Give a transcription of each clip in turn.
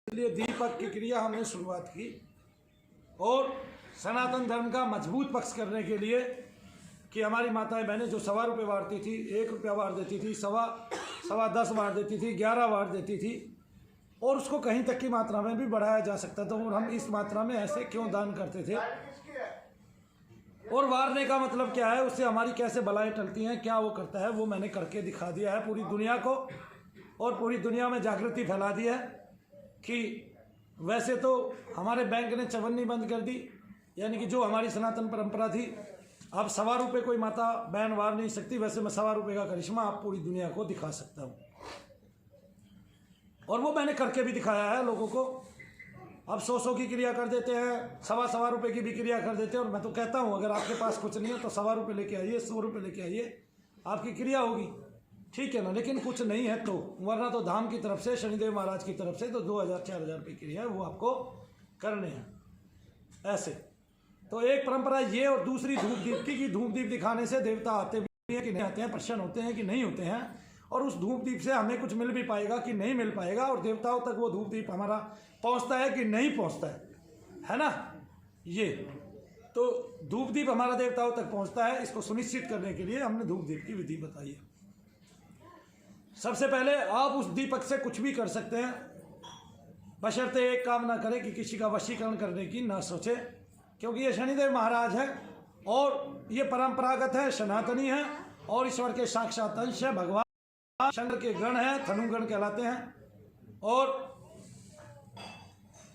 इसलिए दीपक की क्रिया हमने शुरुआत की और सनातन धर्म का मजबूत पक्ष करने के लिए कि हमारी माताएं बहनें जो ₹1.25 बांटती थी, ₹1 बांट देती थी, सवा 10 बांट देती थी, 11 बांट देती थी और उसको कहीं तक की मात्रा में भी बढ़ाया जा सकता था। और हम इस मात्रा में ऐसे क्यों दान करते थे और वारने का मतलब क्या है, उससे हमारी कैसे बलाएं टलती हैं, क्या वो करता है, वो मैंने करके दिखा दिया है पूरी दुनिया को और पूरी दुनिया में जागृति फैला दी है कि वैसे तो हमारे बैंक ने चवन्नी बंद कर दी, यानी कि जो हमारी सनातन परंपरा थी, अब ₹1.25 कोई माता बहन वार नहीं सकती। वैसे मैं ₹1.25 का करिश्मा आप पूरी दुनिया को दिखा सकता हूँ और वो मैंने करके भी दिखाया है लोगों को। अब 100 की क्रिया कर देते हैं, ₹1.25 की भी क्रिया कर देते हैं और मैं तो कहता हूँ अगर आपके पास कुछ नहीं है तो ₹1.25 लेके आइए, ₹100 लेके आइए, आपकी क्रिया होगी, ठीक है ना। लेकिन कुछ नहीं है तो वरना तो धाम की तरफ से, शनिदेव महाराज की तरफ से तो 2000-4000 रुपये क्रिया है, वो आपको करने हैं ऐसे। तो एक परंपरा ये और दूसरी धूप दीप की धूप दीप दिखाने से देवता आते भी हैं कि नहीं आते हैं, प्रसन्न होते हैं कि नहीं होते हैं और उस धूप दीप से हमें कुछ मिल भी पाएगा कि नहीं मिल पाएगा और देवताओं तक वो धूप दीप हमारा पहुंचता है कि नहीं पहुंचता है ना। ये तो धूप दीप हमारा देवताओं तक पहुंचता है, इसको सुनिश्चित करने के लिए हमने धूप दीप की विधि बताई है। सबसे पहले आप उस दीपक से कुछ भी कर सकते हैं, बशर्ते एक काम ना करें कि किसी का वशीकरण करने की ना सोचे, क्योंकि ये शनिदेव महाराज है और ये परंपरागत है, सनातनी है और ईश्वर के साक्षात अंश है। भगवान शंकर के गण है, धनुगण कहलाते हैं। और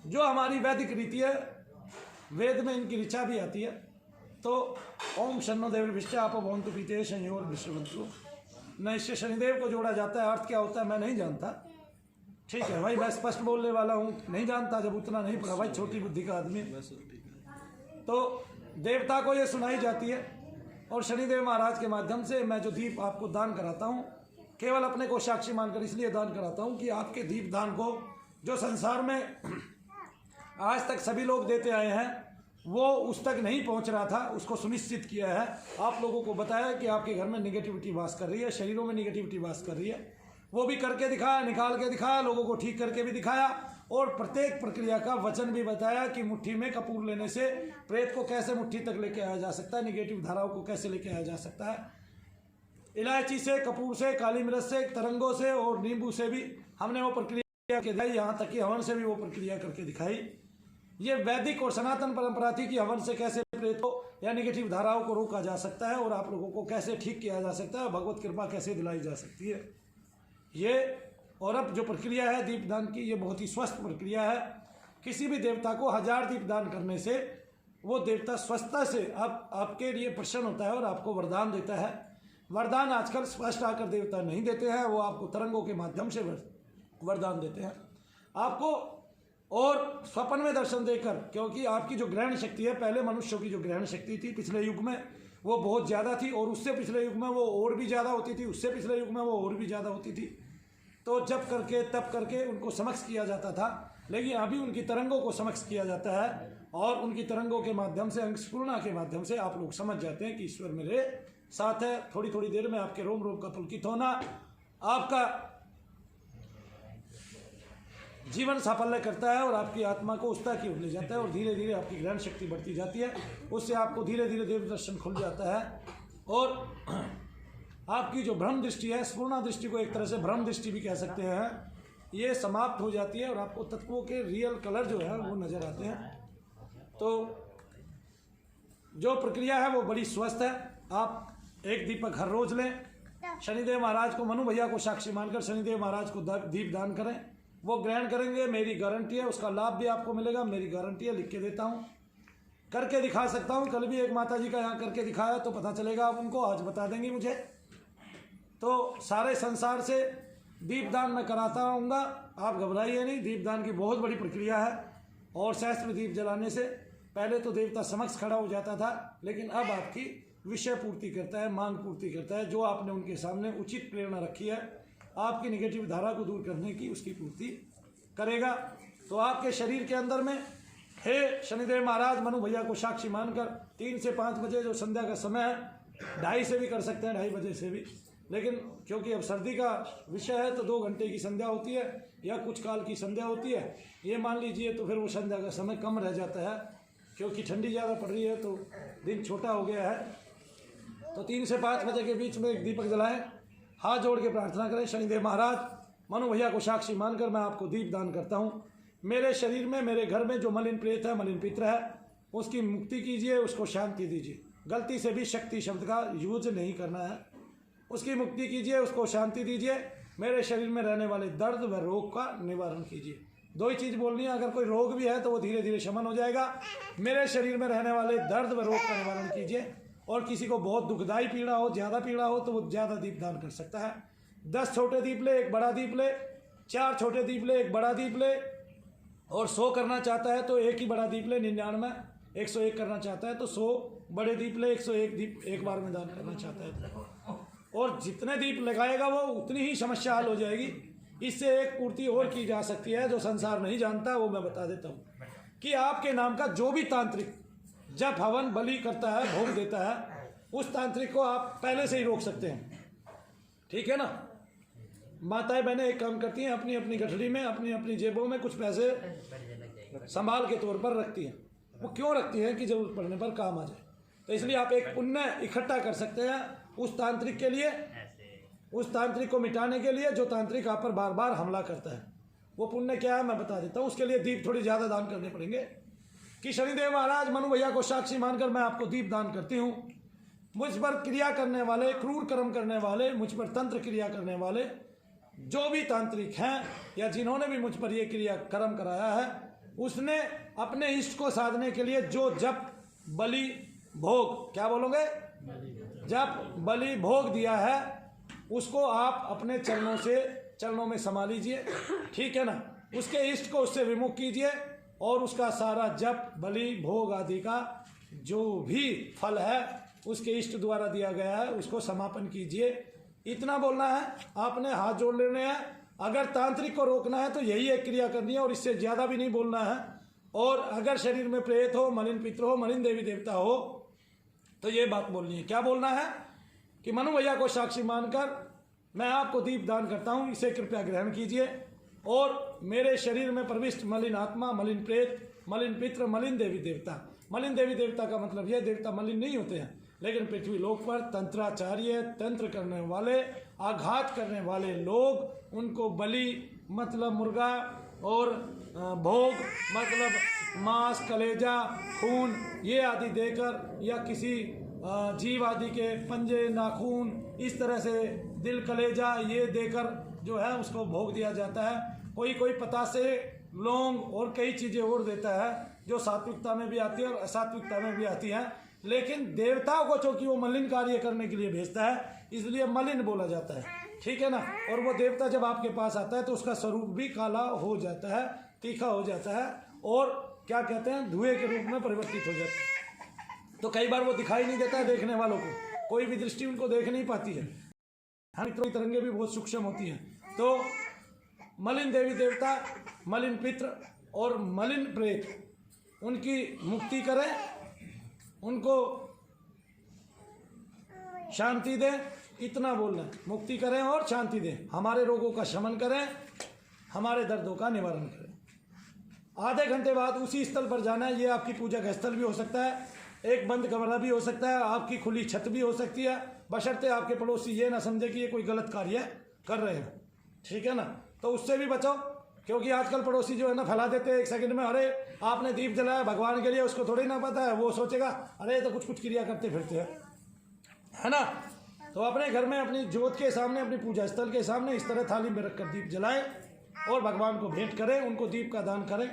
जो हमारी वैदिक रीति है, वेद में इनकी ऋचा भी आती है। तो ओम शन्नो देव विश्व आप भवन्तु पीते संयोर विश्ववंतु न, इससे शनिदेव को जोड़ा जाता है। अर्थ क्या होता है मैं नहीं जानता, ठीक है भाई, मैं स्पष्ट बोलने वाला हूँ, नहीं जानता जब उतना नहीं पढ़ा भाई, छोटी बुद्धि का आदमी। तो देवता को ये सुनाई जाती है और शनिदेव महाराज के माध्यम से मैं जो दीप आपको दान कराता हूँ, केवल अपने को साक्षी मानकर इसलिए दान कराता हूँ कि आपके दीप दान को जो संसार में आज तक सभी लोग देते आए हैं वो उस तक नहीं पहुंच रहा था, उसको सुनिश्चित किया है। आप लोगों को बताया कि आपके घर में निगेटिविटी वास कर रही है, शरीरों में निगेटिविटी वास कर रही है, वो भी करके दिखाया, निकाल के दिखाया, लोगों को ठीक करके भी दिखाया और प्रत्येक प्रक्रिया का वचन भी बताया कि मुट्ठी में कपूर लेने से प्रेत को कैसे मुट्ठी तक लेके आया जा सकता है, निगेटिव धाराओं को कैसे लेके आया जा सकता है। इलायची से, कपूर से, काली मिर्च से, तरंगों से और नींबू से भी हमने वो प्रक्रिया के दिखाई, यहाँ तक कि हवन से भी वो प्रक्रिया करके दिखाई। ये वैदिक और सनातन परंपरा थी कि हवन से कैसे प्रेतों या निगेटिव धाराओं को रोका जा सकता है और आप लोगों को कैसे ठीक किया जा सकता है, भगवत कृपा कैसे दिलाई जा सकती है। ये और अब जो प्रक्रिया है दीपदान की, ये बहुत ही स्वस्थ प्रक्रिया है। किसी भी देवता को 1000 दीपदान करने से वो देवता स्वस्थता से आपके लिए प्रसन्न होता है और आपको वरदान देता है। वरदान आजकल स्पष्ट आकर देवता नहीं देते हैं, वो आपको तरंगों के माध्यम से वरदान देते हैं आपको और स्वप्न में दर्शन देकर, क्योंकि आपकी जो ग्रहण शक्ति है, पहले मनुष्यों की जो ग्रहण शक्ति थी पिछले युग में वो बहुत ज़्यादा थी और उससे पिछले युग में वो और भी ज़्यादा होती थी, उससे पिछले युग में वो और भी ज़्यादा होती थी। तो जब करके तब करके उनको समक्ष किया जाता था, लेकिन अभी उनकी तरंगों को समक्ष किया जाता है और उनकी तरंगों के माध्यम से, अंशपूर्णा के माध्यम से आप लोग समझ जाते हैं कि ईश्वर मेरे साथ है। थोड़ी थोड़ी देर में आपके रोम रोम का पुलकित होना, आपका जीवन साफल्य करता है और आपकी आत्मा को उस्ता की ओर ले जाता है और धीरे धीरे आपकी ग्रहण शक्ति बढ़ती जाती है। उससे आपको धीरे धीरे देव दर्शन खुल जाता है और आपकी जो भ्रम दृष्टि है, स्पूर्णा दृष्टि को एक तरह से भ्रम दृष्टि भी कह सकते हैं, ये समाप्त हो जाती है और आपको तत्वों के रियल कलर जो है वो नज़र आते हैं। तो जो प्रक्रिया है वो बड़ी स्वस्थ है। आप एक दीपक हर रोज लें, शनिदेव महाराज को, मनु भैया को साक्षी मानकर शनिदेव महाराज को दीप दान करें, वो ग्रहण करेंगे, मेरी गारंटी है, उसका लाभ भी आपको मिलेगा, मेरी गारंटी है, लिख के देता हूँ, करके दिखा सकता हूँ। कल भी एक माता जी का यहाँ करके दिखाया तो पता चलेगा आप उनको, आज बता देंगी मुझे। तो सारे संसार से दीपदान मैं कराता रहूँगा, आप घबराइए नहीं। दीपदान की बहुत बड़ी प्रक्रिया है और सहस्त्र दीप जलाने से पहले तो देवता समक्ष खड़ा हो जाता था, लेकिन अब आपकी विषय पूर्ति करता है, मांग पूर्ति करता है। जो आपने उनके सामने उचित प्रेरणा रखी है आपकी निगेटिव धारा को दूर करने की, उसकी पूर्ति करेगा। तो आपके शरीर के अंदर में, हे शनिदेव महाराज, मनु भैया को साक्षी मानकर 3 से 5 बजे जो संध्या का समय है, 2:30 से भी कर सकते हैं, 2:30 बजे से भी, लेकिन क्योंकि अब सर्दी का विषय है तो 2 घंटे की संध्या होती है, या कुछ काल की संध्या होती है, ये मान लीजिए, तो फिर वो संध्या का समय कम रह जाता है क्योंकि ठंडी ज़्यादा पड़ रही है तो दिन छोटा हो गया है। तो 3 से 5 बजे के बीच में एक दीपक जलाएं, हाथ जोड़ के प्रार्थना करें, शनिदेव महाराज मनु भैया को साक्षी मानकर मैं आपको दीप दान करता हूँ। मेरे शरीर में, मेरे घर में जो मलिन प्रेत है, मलिन पित्र है, उसकी मुक्ति कीजिए, उसको शांति दीजिए। गलती से भी शक्ति शब्द का यूज नहीं करना है। उसकी मुक्ति कीजिए, उसको शांति दीजिए। मेरे शरीर में रहने वाले दर्द व रोग का निवारण कीजिए। 2 ही चीज़ बोलनी है, अगर कोई रोग भी है तो वो धीरे धीरे शमन हो जाएगा। मेरे शरीर में रहने वाले दर्द व रोग का निवारण कीजिए। और किसी को बहुत दुखदाई पीड़ा हो, ज़्यादा पीड़ा हो, तो वो ज़्यादा दीप दान कर सकता है। 10 छोटे दीप ले, 1 बड़ा दीप ले, 4 छोटे दीप ले, 1 बड़ा दीप ले। और 100 करना चाहता है तो 1 ही बड़ा दीप ले, 99, 101 करना चाहता है तो 100 बड़े दीप ले, 101 दीप एक बार में दान करना चाहता है तो। और जितने दीप लगाएगा वो उतनी ही समस्या हल हो जाएगी। इससे एक पूर्ति और की जा सकती है जो संसार नहीं जानता, वो मैं बता देता हूँ कि आपके नाम का जो भी तांत्रिक जब हवन बलि करता है, भोग देता है, उस तांत्रिक को आप पहले से ही रोक सकते हैं। ठीक है ना। माताएं बहनें एक काम करती हैं, अपनी अपनी गठड़ी में, अपनी अपनी जेबों में कुछ पैसे संभाल के तौर पर रखती हैं। वो क्यों रखती हैं? कि जरूरत पड़ने पर काम आ जाए। तो इसलिए आप एक पुण्य इकट्ठा कर सकते हैं उस तांत्रिक के लिए, उस तांत्रिक को मिटाने के लिए जो तांत्रिक आप पर बार बार हमला करता है। वो पुण्य क्या है मैं बता देता हूँ। उसके लिए दीप थोड़ी ज़्यादा दान करने पड़ेंगे। कि शनिदेव महाराज मनु भैया को साक्षी मानकर मैं आपको दीप दान करती हूँ। मुझ पर क्रिया करने वाले, क्रूर कर्म करने वाले, मुझ पर तंत्र क्रिया करने वाले जो भी तांत्रिक हैं या जिन्होंने भी मुझ पर ये क्रिया कर्म कराया है, उसने अपने इष्ट को साधने के लिए जो जप बलि भोग, क्या बोलोगे, जप बलि भोग दिया है, उसको आप अपने चरणों में समा लीजिए। ठीक है ना। उसके इष्ट को उससे विमुख कीजिए और उसका सारा जप बलि भोग आदि का जो भी फल है उसके इष्ट द्वारा दिया गया है उसको समापन कीजिए। इतना बोलना है, आपने हाथ जोड़ लेने हैं। अगर तांत्रिक को रोकना है तो यही एक क्रिया करनी है और इससे ज़्यादा भी नहीं बोलना है। और अगर शरीर में प्रेत हो, मलिन पित्र हो, मलिन देवी देवता हो तो ये बात बोलनी है। क्या बोलना है? कि मनु भैया को साक्षी मानकर मैं आपको दीप दान करता हूँ, इसे कृपया ग्रहण कीजिए। और मेरे शरीर में प्रविष्ट मलिन आत्मा, मलिन प्रेत, मलिन पित्र, मलिन देवी देवता, मलिन देवी देवता का मतलब यह देवता मलिन नहीं होते हैं, लेकिन पृथ्वी लोक पर तंत्राचार्य, तंत्र करने वाले, आघात करने वाले लोग, उनको बलि मतलब मुर्गा और भोग मतलब मांस, कलेजा, खून ये आदि देकर या किसी जीव आदि के पंजे, नाखून, इस तरह से दिल, कलेजा ये देकर जो है उसको भोग दिया जाता है। कोई पतासे, लौंग और कई चीज़ें और देता है जो सात्विकता में भी आती है और असात्विकता में भी आती है। लेकिन देवताओं को चूंकि वो मलिन कार्य करने के लिए भेजता है इसलिए मलिन बोला जाता है। ठीक है ना। और वो देवता जब आपके पास आता है तो उसका स्वरूप भी काला हो जाता है, तीखा हो जाता है और क्या कहते हैं, धुएं के रूप में परिवर्तित हो जाता है। तो कई बार वो दिखाई नहीं देता है देखने वालों को, कोई भी दृष्टि उनको देख नहीं पाती है। हम तरंगे भी बहुत सूक्ष्म होती हैं। तो मलिन देवी देवता, मलिन पित्र और मलिन प्रेत, उनकी मुक्ति करें, उनको शांति दें। इतना बोलना है, मुक्ति करें और शांति दें, हमारे रोगों का शमन करें, हमारे दर्दों का निवारण करें। आधे घंटे बाद उसी स्थल पर जाना है। ये आपकी पूजा का स्थल भी हो सकता है, एक बंद कमरा भी हो सकता है, आपकी खुली छत भी हो सकती है, बशर्ते आपके पड़ोसी ये ना समझे कि ये कोई गलत कार्य कर रहे हैं। ठीक है ना। तो उससे भी बचो, क्योंकि आजकल पड़ोसी जो है ना फैला देते हैं 1 सेकंड में, अरे आपने दीप जलाया भगवान के लिए, उसको थोड़ी ना पता है, वो सोचेगा अरे तो कुछ क्रिया करते फिरते हैं, है ना। तो अपने घर में अपनी ज्योत के सामने, अपनी पूजा स्थल के सामने इस तरह थाली में रखकर दीप जलाएं और भगवान को भेंट करें, उनको दीप का दान करें।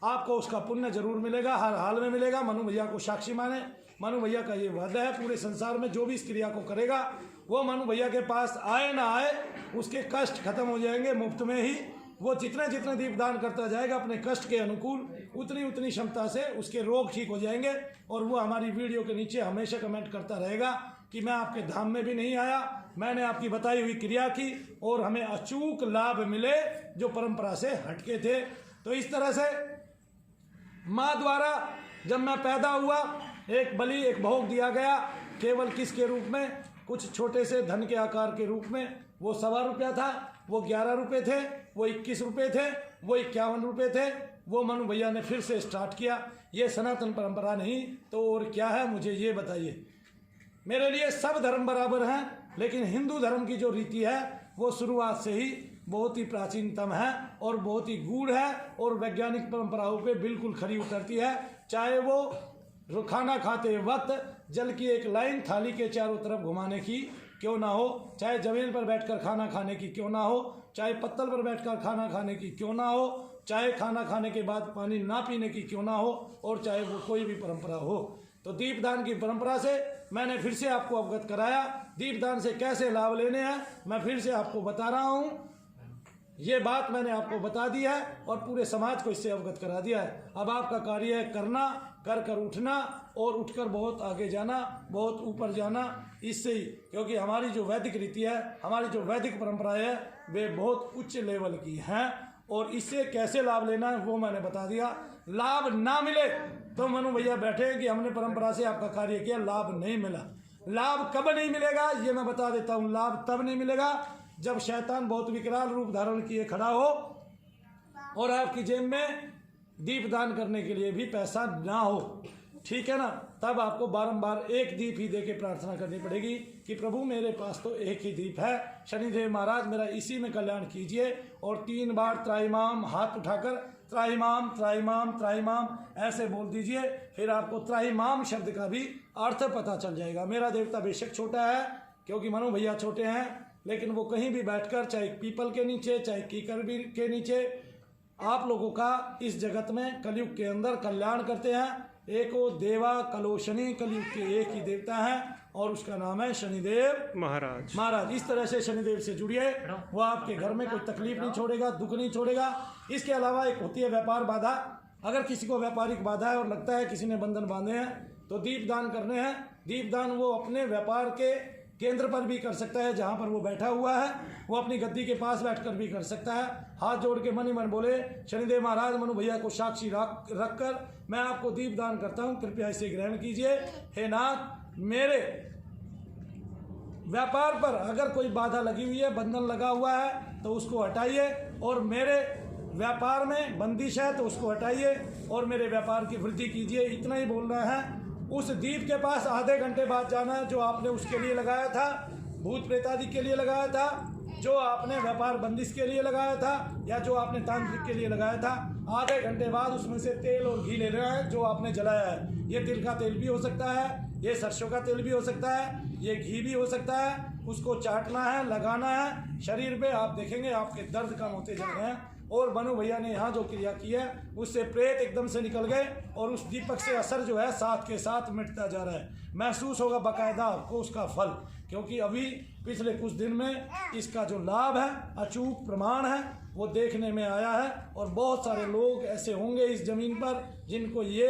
आपको उसका पुण्य जरूर मिलेगा, हर हाल में मिलेगा। मनु भैया को साक्षी माने। मनु भैया का ये वादा है, पूरे संसार में जो भी इस क्रिया को करेगा वो मनु भैया के पास आए ना आए उसके कष्ट खत्म हो जाएंगे मुफ्त में ही। वो जितने दीप दान करता जाएगा अपने कष्ट के अनुकूल, उतनी क्षमता से उसके रोग ठीक हो जाएंगे। और वो हमारी वीडियो के नीचे हमेशा कमेंट करता रहेगा कि मैं आपके धाम में भी नहीं आया, मैंने आपकी बताई हुई क्रिया की और हमें अचूक लाभ मिले जो परंपरा से हटके थे। तो इस तरह से माँ द्वारा जब मैं पैदा हुआ, एक बलि, एक भोग दिया गया, केवल किसके रूप में, कुछ छोटे से धन के आकार के रूप में। वो 1.25 रुपया था, वो 11 रुपये थे, वो 21 रुपये थे, वो 51 रुपये थे। वो मनु भैया ने फिर से स्टार्ट किया। ये सनातन परंपरा नहीं तो और क्या है, मुझे ये बताइए। मेरे लिए सब धर्म बराबर हैं, लेकिन हिंदू धर्म की जो रीति है वो शुरुआत से ही बहुत ही प्राचीनतम है और बहुत ही गूढ़ है और वैज्ञानिक परंपराओं पे बिल्कुल खरी उतरती है। चाहे वो खाना खाते वक्त जल की एक लाइन थाली के चारों तरफ घुमाने की क्यों ना हो, चाहे जमीन पर बैठकर खाना खाने की क्यों ना हो, चाहे पत्तल पर बैठकर खाना खाने की क्यों ना हो, चाहे खाना खाने के बाद पानी ना पीने की क्यों ना हो, और चाहे वो कोई भी परंपरा हो। तो दीपदान की परंपरा से मैंने फिर से आपको अवगत कराया। दीपदान से कैसे लाभ लेने हैं मैं फिर से आपको बता रहा हूँ। ये बात मैंने आपको बता दी है और पूरे समाज को इससे अवगत करा दिया है। अब आपका कार्य है करना, कर कर उठना और उठकर बहुत आगे जाना, बहुत ऊपर जाना। इससे ही, क्योंकि हमारी जो वैदिक रीति है, हमारी जो वैदिक परंपराएं है, वे बहुत उच्च लेवल की हैं और इससे कैसे लाभ लेना है वो मैंने बता दिया। लाभ ना मिले तो मनु भैया बैठे कि हमने परंपरा से आपका कार्य किया, लाभ नहीं मिला। लाभ कब नहीं मिलेगा ये मैं बता देता हूँ। लाभ तब नहीं मिलेगा जब शैतान बहुत विकराल रूप धारण किए खड़ा हो और आपकी जेब में दीपदान करने के लिए भी पैसा ना हो, ठीक है ना। तब आपको बारंबार एक दीप ही दे के प्रार्थना करनी पड़ेगी कि प्रभु मेरे पास तो एक ही दीप है, शनिदेव महाराज मेरा इसी में कल्याण कीजिए। और 3 बार त्राहिमाम हाथ उठाकर त्राहिमाम त्राहिमाम त्राहिमाम ऐसे बोल दीजिए। फिर आपको त्राहिमाम शब्द का भी अर्थ पता चल जाएगा। मेरा देवता बेशक छोटा है क्योंकि मनु भैया छोटे हैं, लेकिन वो कहीं भी बैठकर, चाहे पीपल के नीचे चाहे कीकर भी के नीचे, आप लोगों का इस जगत में कलयुग के अंदर कल्याण करते हैं। एको देवा कलो शनि, कलयुग के एक ही देवता है और उसका नाम है शनिदेव महाराज। इस तरह से शनिदेव से जुड़िए, वो आपके घर में कोई तकलीफ नहीं छोड़ेगा, दुख नहीं छोड़ेगा। इसके अलावा एक होती है व्यापार बाधा। अगर किसी को व्यापारिक बाधा है और लगता है किसी ने बंधन बांधे हैं तो दीपदान करने हैं। दीपदान वो अपने व्यापार के केंद्र पर भी कर सकता है, जहाँ पर वो बैठा हुआ है, वो अपनी गद्दी के पास बैठकर भी कर सकता है। हाथ जोड़ के मन ही मन बोले, शनिदेव महाराज मनु भैया को साक्षी रख कर मैं आपको दीपदान करता हूँ, कृपया इसे ग्रहण कीजिए। हे नाथ, मेरे व्यापार पर अगर कोई बाधा लगी हुई है, बंधन लगा हुआ है तो उसको हटाइए, और मेरे व्यापार में बंदिश है तो उसको हटाइए और मेरे व्यापार की वृद्धि कीजिए। इतना ही बोलना है। उस दीप के पास आधे घंटे बाद जाना है जो आपने उसके लिए लगाया था, भूत प्रेत आदि के लिए लगाया था, जो आपने व्यापार बंदिश के लिए लगाया था या जो आपने तांत्रिक के लिए लगाया था। आधे घंटे बाद उसमें से तेल और घी ले लेना है जो आपने जलाया है। ये तिल का तेल भी हो सकता है, ये सरसों का तेल भी हो सकता है, ये घी भी हो सकता है। उसको चाटना है, लगाना है शरीर पे। आप देखेंगे आपके दर्द कम होते जा रहे हैं। और मनु भैया ने यहाँ जो क्रिया की है उससे प्रेत एकदम से निकल गए और उस दीपक से असर जो है साथ के साथ मिटता जा रहा है। महसूस होगा बाकायदा आपको उसका फल, क्योंकि अभी पिछले कुछ दिन में इसका जो लाभ है, अचूक प्रमाण है, वो देखने में आया है। और बहुत सारे लोग ऐसे होंगे इस जमीन पर जिनको ये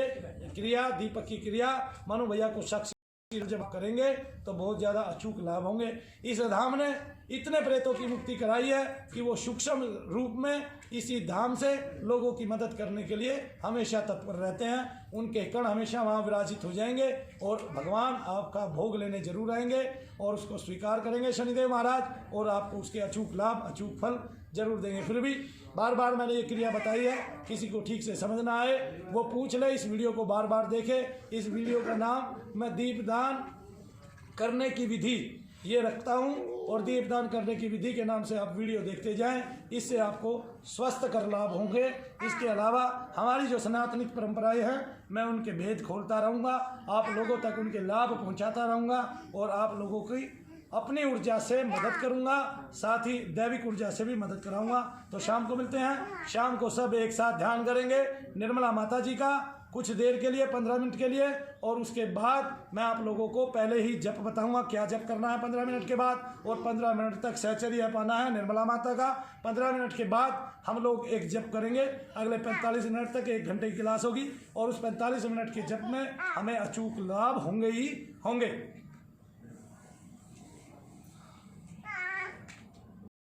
क्रिया, दीपक की क्रिया मनु भैया को साक्षी जब करेंगे तो बहुत ज़्यादा अचूक लाभ होंगे। इस धाम ने इतने प्रेतों की मुक्ति कराई है कि वो सूक्ष्म रूप में इसी धाम से लोगों की मदद करने के लिए हमेशा तत्पर रहते हैं। उनके कण हमेशा वहाँ विराजित हो जाएंगे और भगवान आपका भोग लेने जरूर आएंगे और उसको स्वीकार करेंगे शनिदेव महाराज, और आपको उसके अचूक लाभ, अचूक फल जरूर देंगे। फिर भी बार बार मैंने ये क्रिया बताई है, किसी को ठीक से समझ ना आए वो पूछ ले, इस वीडियो को बार बार देखे। इस वीडियो का नाम मैं दीपदान करने की विधि ये रखता हूँ, और दीपदान करने की विधि के नाम से आप वीडियो देखते जाएं। इससे आपको स्वस्थ कर लाभ होंगे। इसके अलावा हमारी जो सनातनिक परंपराएं हैं मैं उनके भेद खोलता रहूँगा, आप लोगों तक उनके लाभ पहुँचाता रहूँगा और आप लोगों की अपनी ऊर्जा से मदद करूंगा, साथ ही दैविक ऊर्जा से भी मदद कराऊंगा। तो शाम को मिलते हैं। शाम को सब एक साथ ध्यान करेंगे निर्मला माता जी का कुछ देर के लिए, 15 मिनट के लिए, और उसके बाद मैं आप लोगों को पहले ही जप बताऊंगा क्या जप करना है 15 मिनट के बाद, और 15 मिनट तक सहचर्य पाना है निर्मला माता का। 15 मिनट के बाद हम लोग एक जप करेंगे। अगले 45 मिनट तक 1 घंटे की क्लास होगी और उस 45 मिनट के जप में हमें अचूक लाभ होंगे ही होंगे।